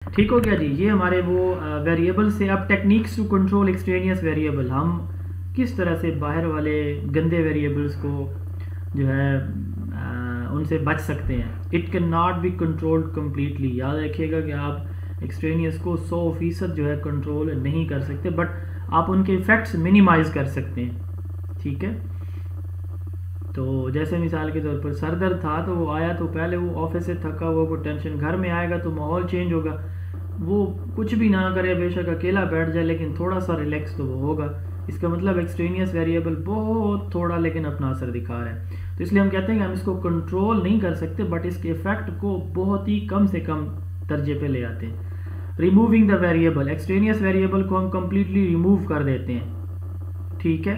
ٹھیک ہو گیا جی. یہ ہمارے وہ ویریبل سے. اب techniques to control extraneous variable, ہم کس طرح سے باہر والے گندے ویریبلس کو جو ہے ان سے بچ سکتے ہیں. It can not be controlled completely. یاد رکھیے گا کہ آپ ایکسٹرینیس کو 100% جو ہے کنٹرول نہیں کر سکتے, بٹ آپ ان کے افیکٹس منیمائز کر سکتے ہیں. ٹھیک ہے, تو جیسے مثال کے طور پر سر درد تھا تو وہ آیا تو پہلے وہ آفس سے تھکا ہوا, کوئی ٹینشن, گھر میں آئے گا تو ماحول چینج ہوگا, وہ کچھ بھی نہ کرے, بے شک اکیلا بیٹھ جائے لیکن تھوڑا سا ریلیکس تو وہ ہوگا. اس کا مطلب ایکسٹرینیس ویریبل بہت تھوڑا لیکن اپنا اثر دکھا رہا ہے. تو اس لیے ہم کہتے ہیں کہ ہم اس کو کنٹرول نہیں کر سکتے, بٹ اس کے افیکٹ کو بہت ہی کم سے کم درجے پہ لے آتے ہیں. Removing the variable, extraneous variable کو ہم کمپلیٹلی ریموو کر دیتے ہیں. ٹھیک ہے,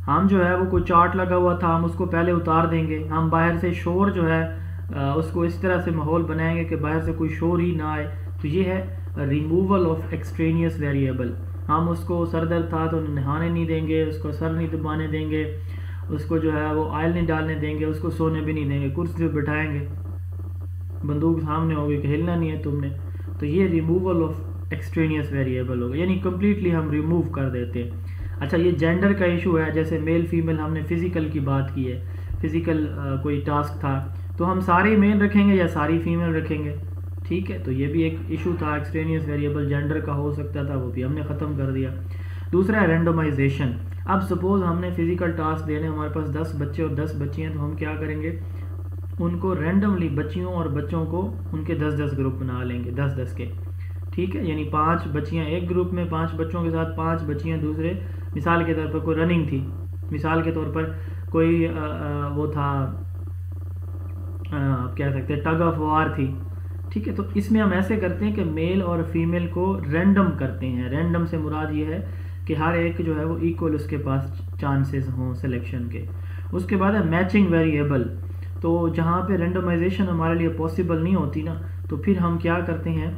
ہم جو ہے وہ کوئی چارٹ لگا ہوا تھا, ہم اس کو پہلے اتار دیں گے. ہم باہر سے شور جو ہے اس کو اس طرح سے ماحول بنائیں گے کہ باہر سے کوئی شور ہی نہ آئے. تو یہ ہے ریموول آف ایکسٹرینیس ویریبل. ہم اس کو سر درد تھا تو نہانے نہیں دیں گے, اس کو سر نہیں دبانے دیں گے, اس کو جو ہے وہ آئل نہیں ڈالنے دیں گے, اس کو سونے بھی نہیں دیں گے, کرسی پہ بٹھائیں گے, بندوق سامنے ہوگی کہ ہلنا نہیں ہے تم نے. تو یہ ریموول آف ایکسٹرینیس ویریبل ہوگا, یعنی کمپلیٹلی ہم ریموو کر دیتے ہیں. اچھا, یہ جینڈر کا ایشو ہے, جیسے میل فیمیل, ہم نے فزیکل کی بات کی ہے, فزیکل کوئی ٹاسک تھا تو ہم سارے میل رکھیں گے یا ساری فیمیل رکھیں گے. ٹھیک ہے, تو یہ بھی ایک ایشو تھا, ایکسٹرینیس ویریبل جینڈر کا ہو سکتا تھا, وہ بھی ہم نے ختم کر دیا. دوسرا ہے رینڈومائزیشن. اب سپوز ہم نے فزیکل ٹاسک دینے, ہمارے پاس 10 بچے اور 10 بچی ہیں, تو ہم کیا کریں گے, ان کو رینڈملی بچیوں اور بچوں کو ان کے 10-10 گروپ بنا لیں گے, 10-10 کے. ٹھیک ہے, یعنی 5 بچیاں ایک گروپ میں, 5 بچوں کے ساتھ 5 بچیاں دوسرے. مثال کے طور پر کوئی رننگ تھی, مثال کے طور پر کوئی وہ تھا, آپ کہہ سکتے ہیں ٹگ آف وار تھی. ٹھیک ہے, تو اس میں ہم ایسے کرتے ہیں کہ میل اور فیمیل کو رینڈم کرتے ہیں. رینڈم سے مراد یہ ہے کہ ہر ایک جو ہے وہ ایکول اس کے پاس چانسز ہوں سلیکشن کے. اس کے بعد ہے میچنگ ویریبل. تو جہاں پہ رینڈمائزیشن ہمارے لیے پاسبل نہیں ہوتی نا, تو پھر ہم کیا کرتے ہیں,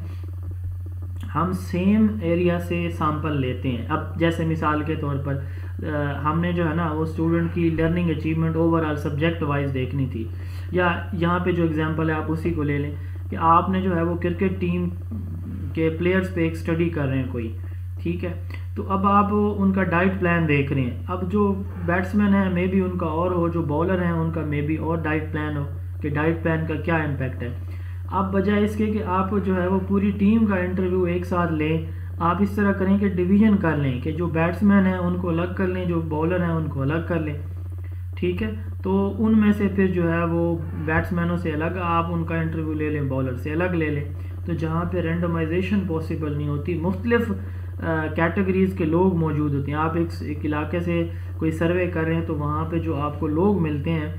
ہم سیم ایریا سے سیمپل لیتے ہیں. اب جیسے مثال کے طور پر ہم نے جو ہے نا وہ اسٹوڈنٹ کی learning achievement over all subject wise دیکھنی تھی, یا یہاں پہ جو اگزامپل ہے آپ اسی کو لے لیں کہ آپ نے جو ہے وہ کرکٹ ٹیم کے پلیئرز پہ ایک اسٹڈی کر رہے ہیں کوئی. ٹھیک ہے, تو اب آپ ان کا ڈائٹ پلان دیکھ رہے ہیں. اب جو بیٹسمین ہیں مے بی ان کا اور ہو, جو بولر ہیں ان کا مے بی اور ڈائٹ پلان ہو, کہ ڈائٹ پلان کا کیا امپیکٹ ہے. اب بجائے اس کے کہ آپ جو ہے وہ پوری ٹیم کا انٹرویو ایک ساتھ لیں, آپ اس طرح کریں کہ ڈویژن کر لیں, کہ جو بیٹسمین ہیں ان کو الگ کر لیں, جو بولر ہیں ان کو الگ کر لیں. ٹھیک ہے, تو ان میں سے پھر جو ہے وہ بیٹسمینوں سے الگ آپ ان کا انٹرویو لے لیں, بالر سے الگ لے لیں. تو جہاں پہ رینڈمائزیشن پاسبل نہیں ہوتی, مختلف کیٹیگریز کے لوگ موجود ہوتے ہیں. آپ ایک علاقے سے کوئی سروے کر رہے ہیں تو وہاں پہ جو آپ کو لوگ ملتے ہیں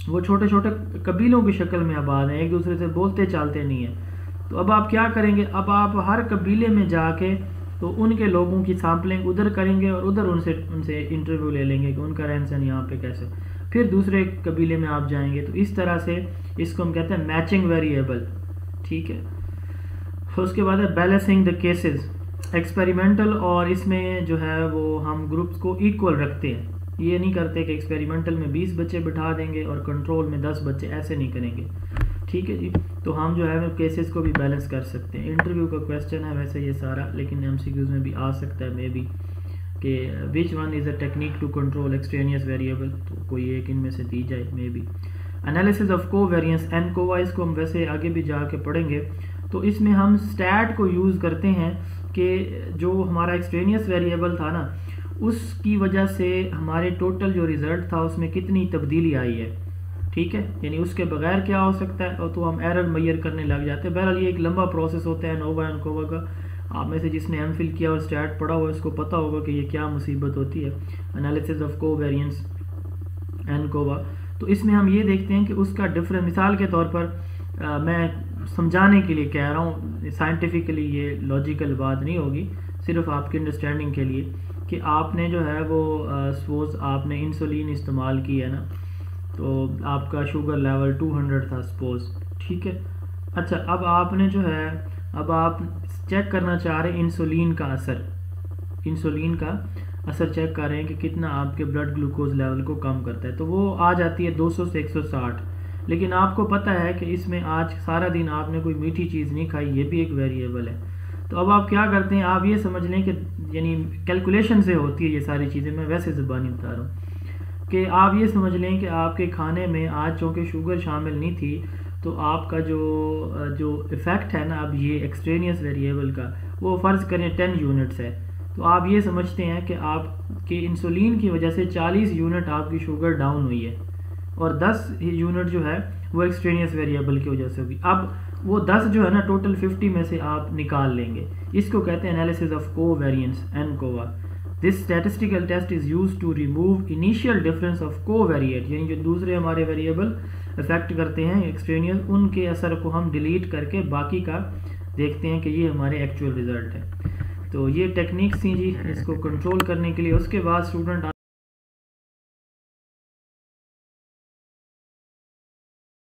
وہ چھوٹے چھوٹے قبیلوں کی شکل میں آباد ہیں, ایک دوسرے سے بولتے چالتے نہیں ہیں. تو اب آپ کیا کریں گے, اب آپ ہر قبیلے میں جا کے تو ان کے لوگوں کی سیمپلنگ ادھر کریں گے اور ادھر ان سے انٹرویو لے لیں گے کہ ان کا رہن سہن یہاں پہ کیسے. پھر دوسرے قبیلے میں آپ جائیں گے, تو اس طرح سے اس کو ہم کہتے ہیں میچنگ ویریبل. ٹھیک ہے, اس کے بعد ہے بیلنسنگ دا کیسز. ایکسپیریمنٹل, اور اس میں جو ہے وہ ہم گروپس کو ایکول رکھتے ہیں. یہ نہیں کرتے کہ ایکسپیریمنٹل میں 20 بچے بٹھا دیں گے اور کنٹرول میں 10 بچے, ایسے نہیں کریں گے. ٹھیک ہے جی, تو ہم جو ہے کیسز کو بھی بیلنس کر سکتے ہیں. انٹرویو کا کویسچن ہے ویسے یہ سارا, لیکن ایم سی کیوز میں بھی آ سکتا ہے مے بی, کہ which one is a technique to control extraneous variable, تو کوئی ایک ان میں سے دی جائے may be. Analysis of covariance, ANCOVA, اس کو ہم ویسے آگے بھی جا کے پڑھیں گے. تو اس میں ہم اسٹیٹ کو یوز کرتے ہیں کہ جو ہمارا ایکسٹرینیس ویریبل تھا نا, اس کی وجہ سے ہمارے ٹوٹل جو ریزلٹ تھا اس میں کتنی تبدیلی آئی ہے. ٹھیک ہے, یعنی اس کے بغیر کیا ہو سکتا ہے, اور تو ہم ایرر میئر کرنے لگ جاتے ہیں. بہرحال یہ ایک لمبا پروسیس ہوتا ہے نووا اینڈ کووا کا. آپ میں سے جس نے ایم فل کیا اور اسٹیٹ پڑھا ہوا اس کو پتہ ہوگا کہ یہ کیا مصیبت ہوتی ہے, انالیسز آف کو ویریئنس اینڈ کووا. تو اس میں ہم یہ دیکھتے ہیں کہ اس کا ڈفرینس, مثال کے طور پر میں سمجھانے کے لیے کہہ رہا ہوں, سائنٹیفکلی یہ لاجیکل بات نہیں ہوگی, صرف آپ کی انڈرسٹینڈنگ کے لیے, کہ آپ نے جو ہے وہ سپوز آپ نے انسولین استعمال کی ہے نا, تو آپ کا شوگر لیول 200 تھا سپوز. ٹھیک ہے, اچھا اب آپ نے جو ہے اب آپ چیک کرنا چاہ رہے ہیں انسولین کا اثر, انسولین کا اثر چیک کر رہے ہیں کہ کتنا آپ کے بلڈ گلوکوز لیول کو کم کرتا ہے. تو وہ آ جاتی ہے 200 سے 160. لیکن آپ کو پتہ ہے کہ اس میں آج سارا دن آپ نے کوئی میٹھی چیز نہیں کھائی، یہ بھی ایک ویریبل ہے. تو اب آپ کیا کرتے ہیں، آپ یہ سمجھ لیں کہ یعنی کیلکولیشن سے ہوتی ہے یہ ساری چیزیں، میں ویسے زبانی بتا رہا ہوں کہ آپ یہ سمجھ لیں کہ آپ کے کھانے میں آج چونکہ شوگر شامل نہیں تھی تو آپ کا جو ایفیکٹ ہے نا اب یہ ایکسٹرینیس ویریبل کا، وہ فرض کریں 10 یونٹس ہے. تو آپ یہ سمجھتے ہیں کہ آپ کے انسولین کی وجہ سے 40 یونٹ آپ کی شوگر ڈاؤن ہوئی ہے اور 10 یونٹ جو ہے وہ ایکسٹرینیس ویریبل کی وجہ سے ہوگی. اب وہ 10 جو ہے نا ٹوٹل 50 میں سے آپ نکال لیں گے. اس کو کہتے ہیں analysis of covariance NCOVA. This statistical test is use to remove initial difference of covariate, یعنی جو دوسرے ہمارے ویریبل افیکٹ کرتے ہیں ایکسٹرینیس، ان کے اثر کو ہم ڈیلیٹ کر کے باقی کا دیکھتے ہیں کہ یہ ہمارے ایکچوئل رزلٹ ہے. تو یہ ٹیکنیکس تھیں جی اس کو کنٹرول کرنے کے لیے. اس کے بعد اسٹوڈنٹ